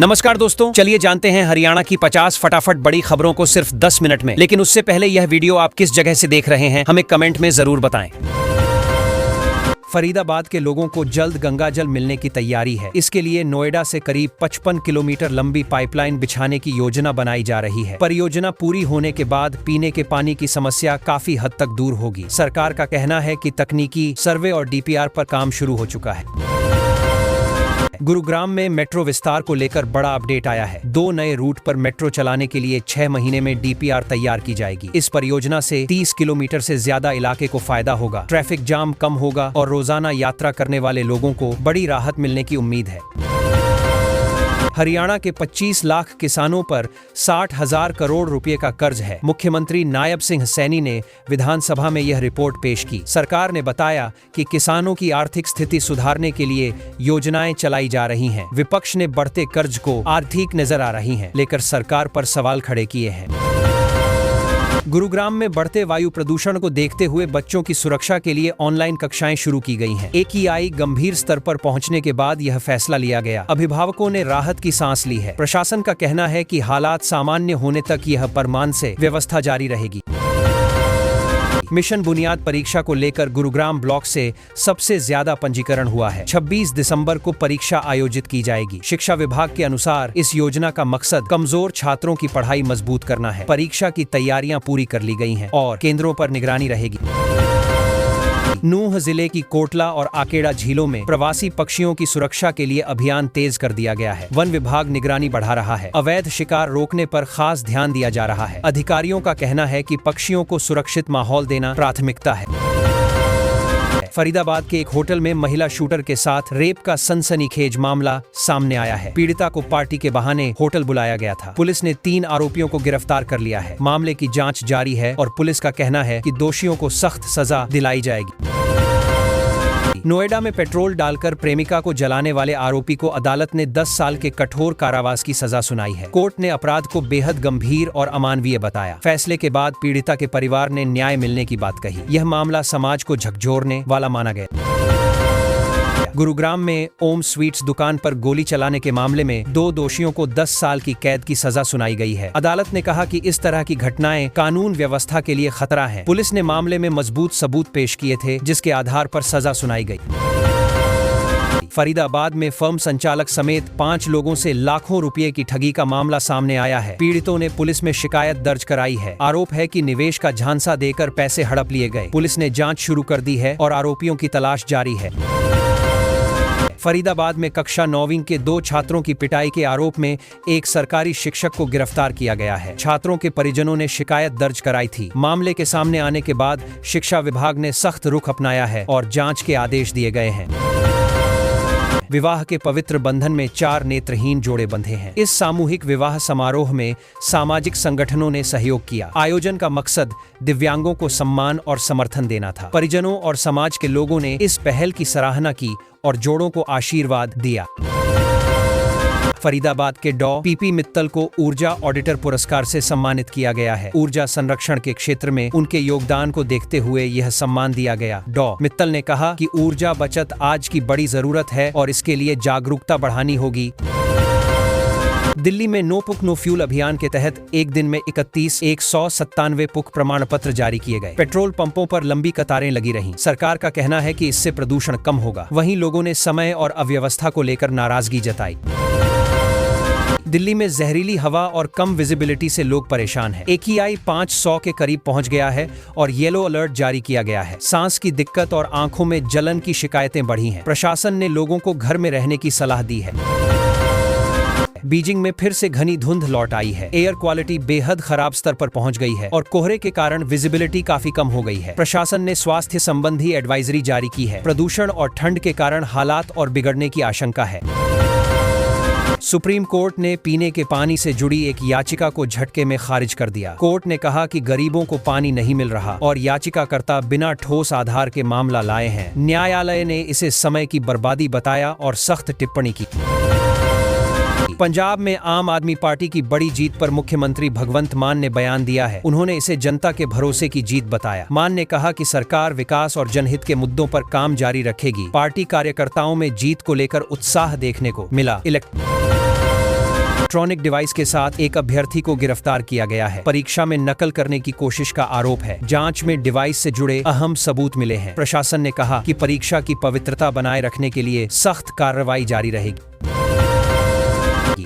नमस्कार दोस्तों, चलिए जानते हैं हरियाणा की 50 फटाफट बड़ी खबरों को सिर्फ 10 मिनट में। लेकिन उससे पहले यह वीडियो आप किस जगह से देख रहे हैं हमें कमेंट में जरूर बताएं। फरीदाबाद के लोगों को जल्द गंगाजल मिलने की तैयारी है। इसके लिए नोएडा से करीब 55 किलोमीटर लंबी पाइपलाइन बिछाने की योजना बनाई जा रही है। परियोजना पूरी होने के बाद पीने के पानी की समस्या काफी हद तक दूर होगी। सरकार का कहना है कि तकनीकी सर्वे और डीपीआर पर काम शुरू हो चुका है। गुरुग्राम में मेट्रो विस्तार को लेकर बड़ा अपडेट आया है। 2 नए रूट पर मेट्रो चलाने के लिए 6 महीने में डीपीआर तैयार की जाएगी। इस परियोजना से 30 किलोमीटर से ज्यादा इलाके को फायदा होगा, ट्रैफिक जाम कम होगा और रोजाना यात्रा करने वाले लोगों को बड़ी राहत मिलने की उम्मीद है। हरियाणा के 25 लाख किसानों पर 60,000 करोड़ रुपए का कर्ज है। मुख्यमंत्री नायब सिंह सैनी ने विधानसभा में यह रिपोर्ट पेश की। सरकार ने बताया कि किसानों की आर्थिक स्थिति सुधारने के लिए योजनाएं चलाई जा रही हैं। विपक्ष ने बढ़ते कर्ज को आर्थिक नजर आ रही हैं, लेकर सरकार पर सवाल खड़े किए हैं। गुरुग्राम में बढ़ते वायु प्रदूषण को देखते हुए बच्चों की सुरक्षा के लिए ऑनलाइन कक्षाएं शुरू की गई हैं। AQI गंभीर स्तर पर पहुंचने के बाद यह फैसला लिया गया। अभिभावकों ने राहत की सांस ली है। प्रशासन का कहना है कि हालात सामान्य होने तक यह परमान से व्यवस्था जारी रहेगी। मिशन बुनियाद परीक्षा को लेकर गुरुग्राम ब्लॉक से सबसे ज्यादा पंजीकरण हुआ है। 26 दिसंबर को परीक्षा आयोजित की जाएगी। शिक्षा विभाग के अनुसार इस योजना का मकसद कमजोर छात्रों की पढ़ाई मजबूत करना है। परीक्षा की तैयारियां पूरी कर ली गई हैं और केंद्रों पर निगरानी रहेगी। नूंह जिले की कोटला और आकेड़ा झीलों में प्रवासी पक्षियों की सुरक्षा के लिए अभियान तेज कर दिया गया है। वन विभाग निगरानी बढ़ा रहा है। अवैध शिकार रोकने पर खास ध्यान दिया जा रहा है। अधिकारियों का कहना है कि पक्षियों को सुरक्षित माहौल देना प्राथमिकता है। फरीदाबाद के एक होटल में महिला शूटर के साथ रेप का सनसनीखेज मामला सामने आया है। पीड़िता को पार्टी के बहाने होटल बुलाया गया था। पुलिस ने 3 आरोपियों को गिरफ्तार कर लिया है। मामले की जांच जारी है और पुलिस का कहना है कि दोषियों को सख्त सजा दिलाई जाएगी। नोएडा में पेट्रोल डालकर प्रेमिका को जलाने वाले आरोपी को अदालत ने 10 साल के कठोर कारावास की सजा सुनाई है। कोर्ट ने अपराध को बेहद गंभीर और अमानवीय बताया। फैसले के बाद पीड़िता के परिवार ने न्याय मिलने की बात कही। यह मामला समाज को झकझोरने वाला माना गया। गुरुग्राम में ओम स्वीट्स दुकान पर गोली चलाने के मामले में 2 दोषियों को 10 साल की कैद की सजा सुनाई गई है। अदालत ने कहा कि इस तरह की घटनाएं कानून व्यवस्था के लिए खतरा है। पुलिस ने मामले में मजबूत सबूत पेश किए थे, जिसके आधार पर सजा सुनाई गई। फरीदाबाद में फर्म संचालक समेत 5 लोगों से लाखों रुपए की ठगी का मामला सामने आया है। पीड़ितों ने पुलिस में शिकायत दर्ज कराई है। आरोप है कि निवेश का झांसा देकर पैसे हड़प लिए गए। पुलिस ने जांच शुरू कर दी है और आरोपियों की तलाश जारी है। फरीदाबाद में कक्षा 9वीं के 2 छात्रों की पिटाई के आरोप में एक सरकारी शिक्षक को गिरफ्तार किया गया है। छात्रों के परिजनों ने शिकायत दर्ज कराई थी। मामले के सामने आने के बाद शिक्षा विभाग ने सख्त रुख अपनाया है और जांच के आदेश दिए गए हैं। विवाह के पवित्र बंधन में 4 नेत्रहीन जोड़े बंधे हैं। इस सामूहिक विवाह समारोह में सामाजिक संगठनों ने सहयोग किया। आयोजन का मकसद दिव्यांगों को सम्मान और समर्थन देना था। परिजनों और समाज के लोगों ने इस पहल की सराहना की और जोड़ों को आशीर्वाद दिया। फरीदाबाद के डॉ PP मित्तल को ऊर्जा ऑडिटर पुरस्कार से सम्मानित किया गया है। ऊर्जा संरक्षण के क्षेत्र में उनके योगदान को देखते हुए यह सम्मान दिया गया। डॉ मित्तल ने कहा कि ऊर्जा बचत आज की बड़ी जरूरत है और इसके लिए जागरूकता बढ़ानी होगी। दिल्ली में नो पुक नो फ्यूल अभियान के तहत एक दिन में 197 पुक प्रमाण पत्र जारी किए गए। पेट्रोल पंपों पर लंबी कतारें लगी रहीं। सरकार का कहना है कि इससे प्रदूषण कम होगा। वहीं लोगों ने समय और अव्यवस्था को लेकर नाराजगी जताई। दिल्ली में जहरीली हवा और कम विजिबिलिटी से लोग परेशान हैं। AQI 500 के करीब पहुंच गया है और येलो अलर्ट जारी किया गया है। सांस की दिक्कत और आंखों में जलन की शिकायतें बढ़ी हैं। प्रशासन ने लोगों को घर में रहने की सलाह दी है। बीजिंग में फिर से घनी धुंध लौट आई है। एयर क्वालिटी बेहद खराब स्तर पर पहुंच गई है और कोहरे के कारण विजिबिलिटी काफी कम हो गई है। प्रशासन ने स्वास्थ्य संबंधी एडवाइजरी जारी की है। प्रदूषण और ठंड के कारण हालात और बिगड़ने की आशंका है। सुप्रीम कोर्ट ने पीने के पानी से जुड़ी एक याचिका को झटके में खारिज कर दिया। कोर्ट ने कहा कि गरीबों को पानी नहीं मिल रहा और याचिकाकर्ता बिना ठोस आधार के मामला लाए हैं। न्यायालय ने इसे समय की बर्बादी बताया और सख्त टिप्पणी की। पंजाब में आम आदमी पार्टी की बड़ी जीत पर मुख्यमंत्री भगवंत मान ने बयान दिया है। उन्होंने इसे जनता के भरोसे की जीत बताया। मान ने कहा कि सरकार विकास और जनहित के मुद्दों पर काम जारी रखेगी। पार्टी कार्यकर्ताओं में जीत को लेकर उत्साह देखने को मिला। इलेक्ट्रॉनिक डिवाइस के साथ एक अभ्यर्थी को गिरफ्तार किया गया है। परीक्षा में नकल करने की कोशिश का आरोप है। जांच में डिवाइस से जुड़े अहम सबूत मिले हैं। प्रशासन ने कहा कि परीक्षा की पवित्रता बनाए रखने के लिए सख्त कार्रवाई जारी रहेगी।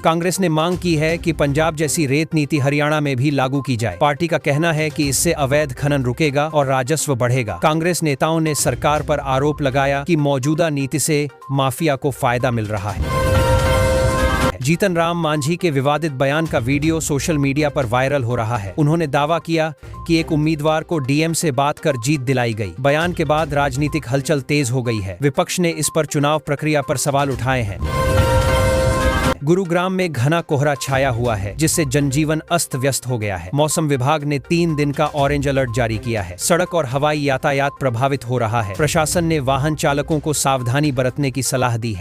कांग्रेस ने मांग की है कि पंजाब जैसी रेत नीति हरियाणा में भी लागू की जाए। पार्टी का कहना है कि इससे अवैध खनन रुकेगा और राजस्व बढ़ेगा। कांग्रेस नेताओं ने सरकार पर आरोप लगाया कि मौजूदा नीति से माफिया को फायदा मिल रहा है। जीतन राम मांझी के विवादित बयान का वीडियो सोशल मीडिया पर वायरल हो रहा है। उन्होंने दावा किया कि एक उम्मीदवार को डीएम से बात कर जीत दिलाई गई। बयान के बाद राजनीतिक हलचल तेज हो गई है। विपक्ष ने इस पर चुनाव प्रक्रिया पर सवाल उठाए हैं। गुरुग्राम में घना कोहरा छाया हुआ है, जिससे जनजीवन अस्त व्यस्त हो गया है। मौसम विभाग ने 3 दिन का ऑरेंज अलर्ट जारी किया है। सड़क और हवाई यातायात प्रभावित हो रहा है। प्रशासन ने वाहन चालकों को सावधानी बरतने की सलाह दी है।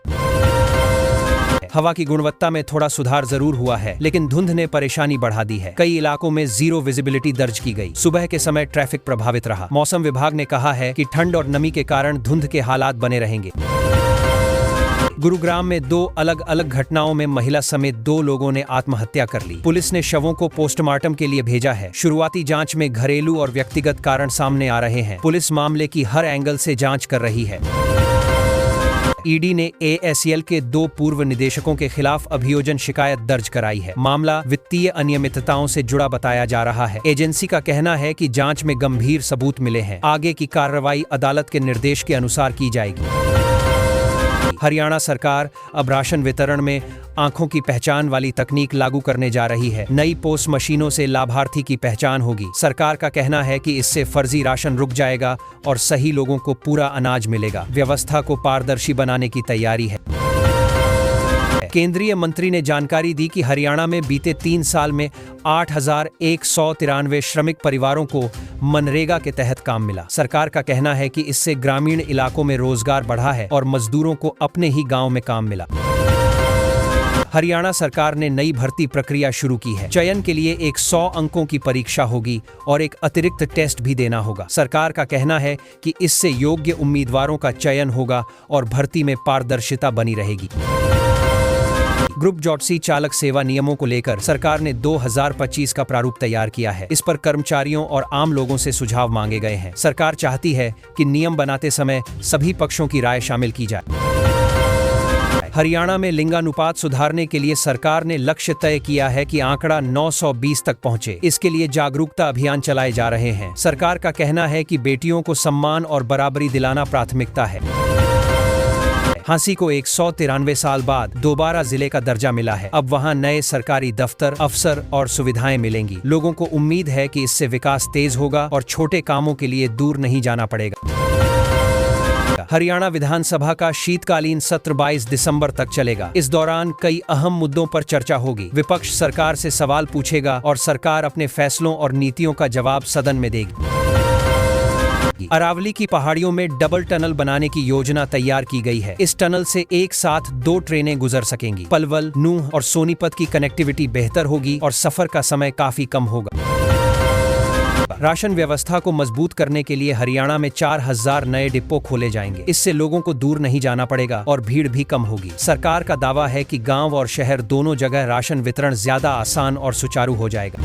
हवा की गुणवत्ता में थोड़ा सुधार जरूर हुआ है, लेकिन धुंध ने परेशानी बढ़ा दी है। कई इलाकों में 0 विजिबिलिटी दर्ज की गई। सुबह के समय ट्रैफिक प्रभावित रहा। मौसम विभाग ने कहा है कि ठंड और नमी के कारण धुंध के हालात बने रहेंगे। गुरुग्राम में 2 अलग अलग घटनाओं में महिला समेत 2 लोगों ने आत्महत्या कर ली। पुलिस ने शवों को पोस्टमार्टम के लिए भेजा है। शुरुआती जांच में घरेलू और व्यक्तिगत कारण सामने आ रहे हैं। पुलिस मामले की हर एंगल से जांच कर रही है। ईडी ने ASEL के 2 पूर्व निदेशकों के खिलाफ अभियोजन शिकायत दर्ज कराई है। मामला वित्तीय अनियमितताओं से जुड़ा बताया जा रहा है। एजेंसी का कहना है कि जांच में गंभीर सबूत मिले हैं। आगे की कार्रवाई अदालत के निर्देश के अनुसार की जाएगी। हरियाणा सरकार अब राशन वितरण में आंखों की पहचान वाली तकनीक लागू करने जा रही है। नई पोस्ट मशीनों से लाभार्थी की पहचान होगी। सरकार का कहना है कि इससे फर्जी राशन रुक जाएगा और सही लोगों को पूरा अनाज मिलेगा। व्यवस्था को पारदर्शी बनाने की तैयारी है। केंद्रीय मंत्री ने जानकारी दी कि हरियाणा में बीते 3 साल में 8,193 श्रमिक परिवारों को मनरेगा के तहत काम मिला। सरकार का कहना है कि इससे ग्रामीण इलाकों में रोजगार बढ़ा है और मजदूरों को अपने ही गांव में काम मिला। हरियाणा सरकार ने नई भर्ती प्रक्रिया शुरू की है। चयन के लिए एक 100 अंकों की परीक्षा होगी और एक अतिरिक्त टेस्ट भी देना होगा। सरकार का कहना है कि इससे योग्य उम्मीदवारों का चयन होगा और भर्ती में पारदर्शिता बनी रहेगी। ग्रुप जॉटसी चालक सेवा नियमों को लेकर सरकार ने 2025 का प्रारूप तैयार किया है। इस पर कर्मचारियों और आम लोगों से सुझाव मांगे गए हैं। सरकार चाहती है कि नियम बनाते समय सभी पक्षों की राय शामिल की जाए। हरियाणा में लिंगानुपात सुधारने के लिए सरकार ने लक्ष्य तय किया है कि आंकड़ा 920 तक पहुंचे। इसके लिए जागरूकता अभियान चलाए जा रहे हैं। सरकार का कहना है कि बेटियों को सम्मान और बराबरी दिलाना प्राथमिकता है। हांसी को 193 साल बाद दोबारा जिले का दर्जा मिला है। अब वहां नए सरकारी दफ्तर, अफसर और सुविधाएं मिलेंगी। लोगों को उम्मीद है कि इससे विकास तेज होगा और छोटे कामों के लिए दूर नहीं जाना पड़ेगा। हरियाणा विधानसभा का शीतकालीन सत्र 22 दिसंबर तक चलेगा। इस दौरान कई अहम मुद्दों पर चर्चा होगी। विपक्ष सरकार से सवाल पूछेगा और सरकार अपने फैसलों और नीतियों का जवाब सदन में देगी। अरावली की पहाड़ियों में डबल टनल बनाने की योजना तैयार की गई है। इस टनल से एक साथ 2 ट्रेनें गुजर सकेंगी। पलवल, नूंह और सोनीपत की कनेक्टिविटी बेहतर होगी और सफर का समय काफी कम होगा। राशन व्यवस्था को मजबूत करने के लिए हरियाणा में 4000 नए डिपो खोले जाएंगे। इससे लोगों को दूर नहीं जाना पड़ेगा और भीड़ भी कम होगी। सरकार का दावा है कि गांव और शहर दोनों जगह राशन वितरण ज्यादा आसान और सुचारू हो जाएगा।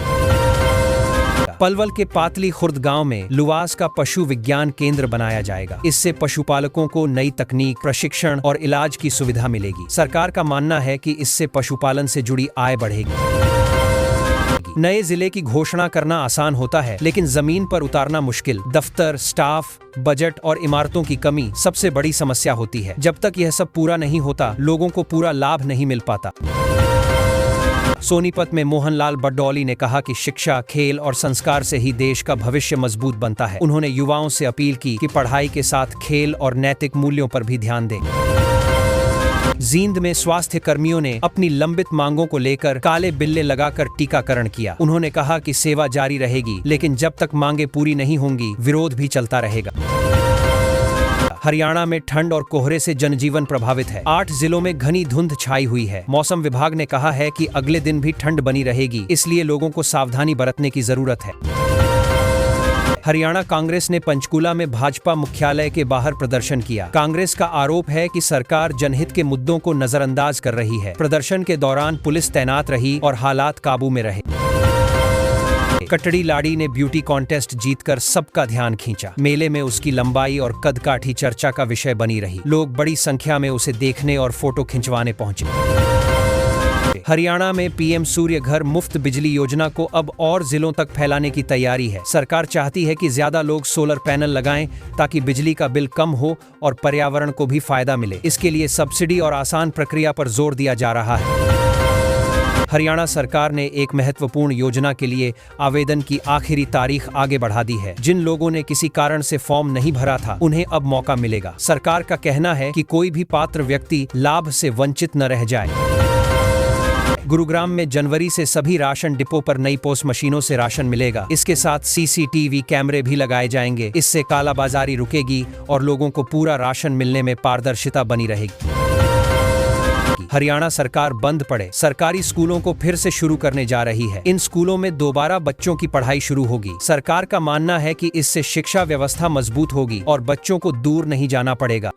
पलवल के पातली खुर्द गांव में लुवास का पशु विज्ञान केंद्र बनाया जाएगा। इससे पशुपालकों को नई तकनीक, प्रशिक्षण और इलाज की सुविधा मिलेगी। सरकार का मानना है कि इससे पशुपालन से जुड़ी आय बढ़ेगी। नए जिले की घोषणा करना आसान होता है, लेकिन जमीन पर उतारना मुश्किल। दफ्तर, स्टाफ, बजट और इमारतों की कमी सबसे बड़ी समस्या होती है। जब तक यह सब पूरा नहीं होता, लोगों को पूरा लाभ नहीं मिल पाता। सोनीपत में मोहनलाल बडौली ने कहा कि शिक्षा, खेल और संस्कार से ही देश का भविष्य मजबूत बनता है। उन्होंने युवाओं से अपील की कि पढ़ाई के साथ खेल और नैतिक मूल्यों पर भी ध्यान दें। जींद में स्वास्थ्य कर्मियों ने अपनी लंबित मांगों को लेकर काले बिल्ले लगाकर टीकाकरण किया। उन्होंने कहा कि सेवा जारी रहेगी, लेकिन जब तक मांगे पूरी नहीं होंगी, विरोध भी चलता रहेगा। हरियाणा में ठंड और कोहरे से जनजीवन प्रभावित है। 8 जिलों में घनी धुंध छाई हुई है। मौसम विभाग ने कहा है कि अगले दिन भी ठंड बनी रहेगी, इसलिए लोगों को सावधानी बरतने की जरूरत है। हरियाणा कांग्रेस ने पंचकूला में भाजपा मुख्यालय के बाहर प्रदर्शन किया। कांग्रेस का आरोप है कि सरकार जनहित के मुद्दों को नजरअंदाज कर रही है। प्रदर्शन के दौरान पुलिस तैनात रही और हालात काबू में रहे। कटड़ी लाड़ी ने ब्यूटी कॉन्टेस्ट जीतकर सबका ध्यान खींचा। मेले में उसकी लंबाई और कदकाठी चर्चा का विषय बनी रही। लोग बड़ी संख्या में उसे देखने और फोटो खिंचवाने पहुंचे। हरियाणा में पीएम सूर्य घर मुफ्त बिजली योजना को अब और जिलों तक फैलाने की तैयारी है। सरकार चाहती है कि ज्यादा लोग सोलर पैनल लगाएं ताकि बिजली का बिल कम हो और पर्यावरण को भी फायदा मिले। इसके लिए सब्सिडी और आसान प्रक्रिया पर जोर दिया जा रहा है। हरियाणा सरकार ने एक महत्वपूर्ण योजना के लिए आवेदन की आखिरी तारीख आगे बढ़ा दी है। जिन लोगों ने किसी कारण से फॉर्म नहीं भरा था, उन्हें अब मौका मिलेगा। सरकार का कहना है कि कोई भी पात्र व्यक्ति लाभ से वंचित न रह जाए। गुरुग्राम में जनवरी से सभी राशन डिपो पर नई पोस्ट मशीनों से राशन मिलेगा। इसके साथ सीसीटीवी कैमरे भी लगाए जाएंगे। इससे कालाबाजारी रुकेगी और लोगों को पूरा राशन मिलने में पारदर्शिता बनी रहेगी। हरियाणा सरकार बंद पड़े सरकारी स्कूलों को फिर से शुरू करने जा रही है। इन स्कूलों में दोबारा बच्चों की पढ़ाई शुरू होगी। सरकार का मानना है कि इससे शिक्षा व्यवस्था मजबूत होगी और बच्चों को दूर नहीं जाना पड़ेगा।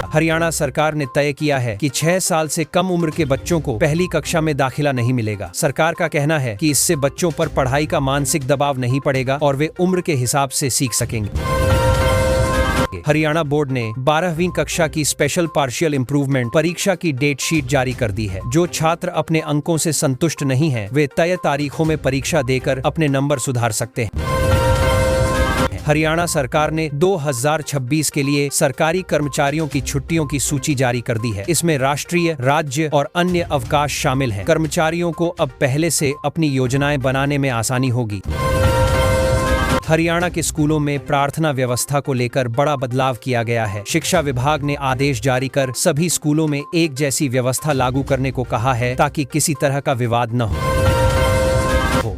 हरियाणा सरकार ने तय किया है कि 6 साल से कम उम्र के बच्चों को पहली कक्षा में दाखिला नहीं मिलेगा। सरकार का कहना है कि इससे बच्चों पर पढ़ाई का मानसिक दबाव नहीं पड़ेगा और वे उम्र के हिसाब से सीख सकेंगे। हरियाणा बोर्ड ने 12वीं कक्षा की स्पेशल पार्शियल इंप्रूवमेंट परीक्षा की डेट शीट जारी कर दी है। जो छात्र अपने अंकों से संतुष्ट नहीं हैं, वे तय तारीखों में परीक्षा देकर अपने नंबर सुधार सकते हैं। हरियाणा सरकार ने 2026 के लिए सरकारी कर्मचारियों की छुट्टियों की सूची जारी कर दी है। इसमें राष्ट्रीय, राज्य और अन्य अवकाश शामिल हैं। कर्मचारियों को अब पहले से अपनी योजनाएं बनाने में आसानी होगी। हरियाणा के स्कूलों में प्रार्थना व्यवस्था को लेकर बड़ा बदलाव किया गया है। शिक्षा विभाग ने आदेश जारी कर सभी स्कूलों में एक जैसी व्यवस्था लागू करने को कहा है ताकि किसी तरह का विवाद न हो।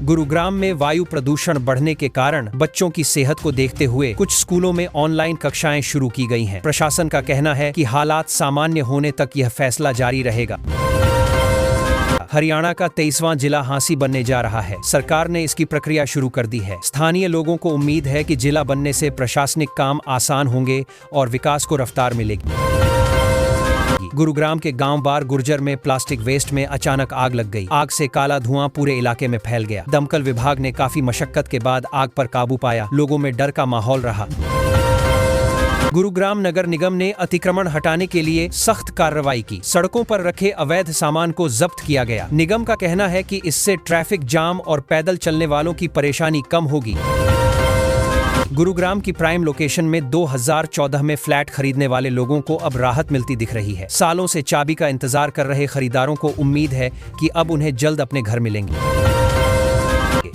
गुरुग्राम में वायु प्रदूषण बढ़ने के कारण बच्चों की सेहत को देखते हुए कुछ स्कूलों में ऑनलाइन कक्षाएं शुरू की गई हैं। प्रशासन का कहना है कि हालात सामान्य होने तक यह फैसला जारी रहेगा। हरियाणा का 23वां जिला हांसी बनने जा रहा है। सरकार ने इसकी प्रक्रिया शुरू कर दी है। स्थानीय लोगों को उम्मीद है कि जिला बनने से प्रशासनिक काम आसान होंगे और विकास को रफ्तार मिलेगी। गुरुग्राम के गांव बार गुर्जर में प्लास्टिक वेस्ट में अचानक आग लग गई। आग से काला धुआं पूरे इलाके में फैल गया। दमकल विभाग ने काफी मशक्कत के बाद आग पर काबू पाया। लोगों में डर का माहौल रहा। गुरुग्राम नगर निगम ने अतिक्रमण हटाने के लिए सख्त कार्रवाई की। सड़कों पर रखे अवैध सामान को जब्त किया गया। निगम का कहना है कि इससे ट्रैफिक जाम और पैदल चलने वालों की परेशानी कम होगी। गुरुग्राम की प्राइम लोकेशन में 2014 में फ्लैट खरीदने वाले लोगों को अब राहत मिलती दिख रही है। सालों से चाबी का इंतजार कर रहे खरीदारों को उम्मीद है कि अब उन्हें जल्द अपने घर मिलेंगे।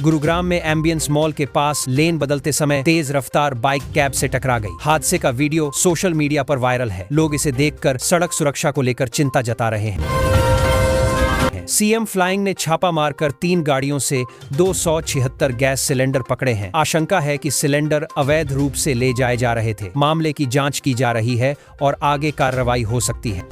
गुरुग्राम में एम्बियंस मॉल के पास लेन बदलते समय तेज रफ्तार बाइक कैब से टकरा गई। हादसे का वीडियो सोशल मीडिया पर वायरल है। लोग इसे देखकर सड़क सुरक्षा को लेकर चिंता जता रहे हैं। सीएम फ्लाइंग ने छापा मारकर 3 गाड़ियों से 276 गैस सिलेंडर पकड़े हैं। आशंका है कि सिलेंडर अवैध रूप से ले जाए जा रहे थे। मामले की जांच की जा रही है और आगे कार्रवाई हो सकती है।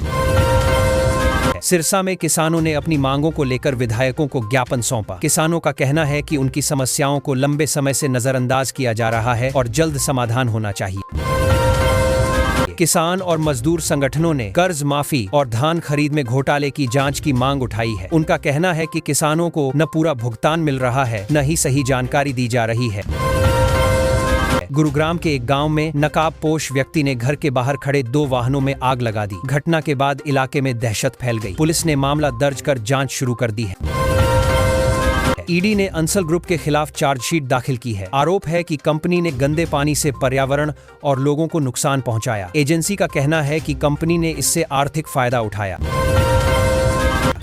सिरसा में किसानों ने अपनी मांगों को लेकर विधायकों को ज्ञापन सौंपा। किसानों का कहना है कि उनकी समस्याओं को लंबे समय से नजरअंदाज किया जा रहा है और जल्द समाधान होना चाहिए। किसान और मजदूर संगठनों ने कर्ज माफी और धान खरीद में घोटाले की जांच की मांग उठाई है। उनका कहना है कि किसानों को न पूरा भुगतान मिल रहा है, न ही सही जानकारी दी जा रही है। गुरुग्राम के एक गांव में नकाबपोश व्यक्ति ने घर के बाहर खड़े 2 वाहनों में आग लगा दी। घटना के बाद इलाके में दहशत फैल गई। पुलिस ने मामला दर्ज कर जांच शुरू कर दी है। ईडी ने अंसल ग्रुप के खिलाफ चार्जशीट दाखिल की है। आरोप है कि कंपनी ने गंदे पानी से पर्यावरण और लोगों को नुकसान पहुंचाया। एजेंसी का कहना है कि कंपनी ने इससे आर्थिक फायदा उठाया।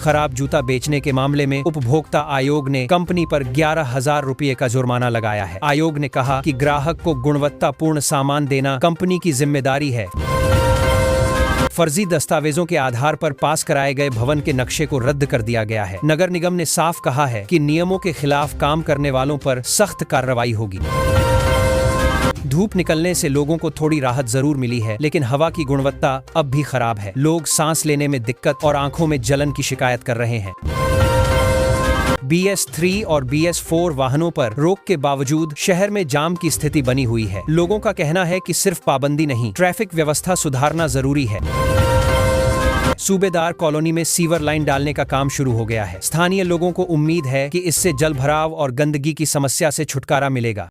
खराब जूता बेचने के मामले में उपभोक्ता आयोग ने कंपनी पर 11,000 रुपये का जुर्माना लगाया है। आयोग ने कहा कि ग्राहक को गुणवत्तापूर्ण सामान देना कंपनी की जिम्मेदारी है। फर्जी दस्तावेजों के आधार पर पास कराए गए भवन के नक्शे को रद्द कर दिया गया है। नगर निगम ने साफ कहा है कि नियमों के खिलाफ काम करने वालों पर सख्त कार्रवाई होगी। धूप निकलने से लोगों को थोड़ी राहत जरूर मिली है, लेकिन हवा की गुणवत्ता अब भी खराब है। लोग सांस लेने में दिक्कत और आंखों में जलन की शिकायत कर रहे हैं। BS3 और BS4 वाहनों पर रोक के बावजूद शहर में जाम की स्थिति बनी हुई है। लोगों का कहना है कि सिर्फ पाबंदी नहीं, ट्रैफिक व्यवस्था सुधारना जरूरी है। सूबेदार कॉलोनी में सीवर लाइन डालने का काम शुरू हो गया है। स्थानीय लोगों को उम्मीद है कि इससे जलभराव और गंदगी की समस्या से छुटकारा मिलेगा।